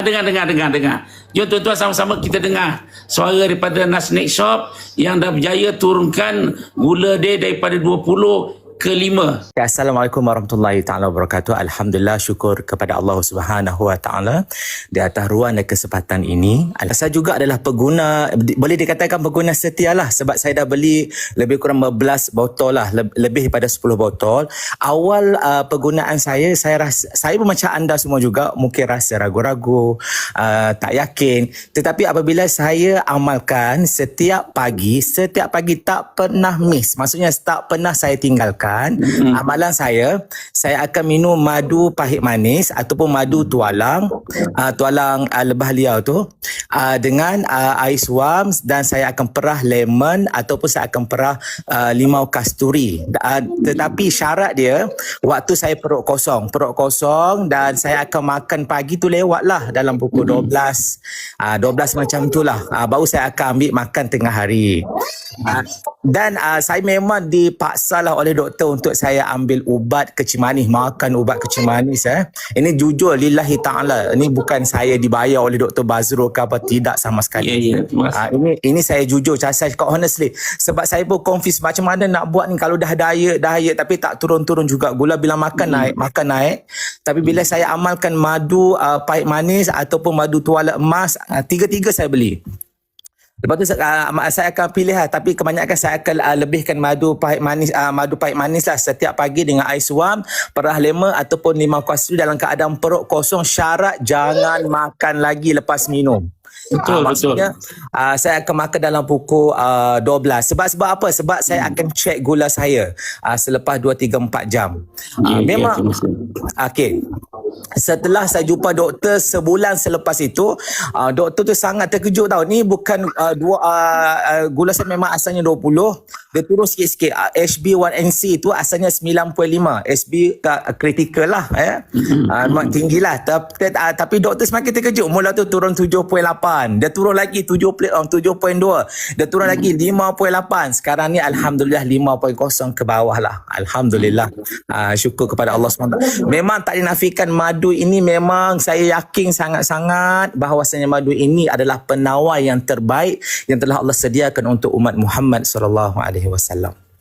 Dengar. Jom tuan-tuan sama-sama kita dengar suara daripada Nasnik Shop yang dah berjaya turunkan gula dia daripada 20 ke 5. Assalamualaikum warahmatullahi taala wabarakatuh. Alhamdulillah, syukur kepada Allah Subhanahu wa taala di atas ruang dan kesempatan ini. Saya juga adalah pengguna, boleh dikatakan pengguna setia lah, sebab saya dah beli lebih kurang 15 botol lah, lebih daripada 10 botol. Awal penggunaan saya rasa, saya pun macam anda semua juga mungkin rasa ragu-ragu, tak yakin. Tetapi apabila saya amalkan setiap pagi tak pernah miss. Maksudnya tak pernah saya tinggalkan. Amalan saya akan minum madu pahit manis ataupun madu tualang lebah liau tu dengan ais wam, dan saya akan perah lemon ataupun saya akan perah limau kasturi. Tetapi syarat dia waktu saya perut kosong, dan saya akan makan pagi tu lewat lah dalam pukul 12 macam tu lah, baru saya akan ambil makan tengah hari. Dan saya memang dipaksa lah oleh doktor untuk saya ambil ubat kecil manis, makan ubat kecil manis. Ini jujur lillahi ta'ala, ini bukan saya dibayar oleh Dr. Bazrul ke apa, tidak sama sekali. Ini saya jujur, saya cakap honestly, sebab saya pun confused macam mana nak buat ni. Kalau dah diet tapi tak turun-turun juga gula, bila makan naik. Tapi bila saya amalkan madu pahit manis ataupun madu tuala emas, tiga-tiga saya beli. Lepas tu saya akan pilih lah, tapi kebanyakan saya akan lebihkan madu pahit manis lah setiap pagi dengan ais wam, perah lemon ataupun limau kasturi dalam keadaan perut kosong. Syarat jangan makan lagi lepas minum. Betul. Saya akan makan dalam pukul 12. Sebab apa? Sebab saya akan cek gula saya selepas 2, 3, 4 jam. Memang okey. Setelah saya jumpa doktor sebulan selepas itu, doktor tu sangat terkejut tau. Ni bukan gula saya memang asalnya 20, dia turun sikit-sikit. HB1NC tu asalnya 95, HB kritikal lah, memang tinggi lah. Tapi doktor semakin terkejut. Mula tu turun 7.8, dia turun lagi 7.2, dia turun lagi 5.8. Sekarang ni alhamdulillah 5.0 ke bawah lah. Alhamdulillah. Syukur kepada Allah SWT. Memang tak dinafikan, madu ini memang saya yakin sangat-sangat bahawasanya madu ini adalah penawar yang terbaik yang telah Allah sediakan untuk umat Muhammad sallallahu alaihi wasallam.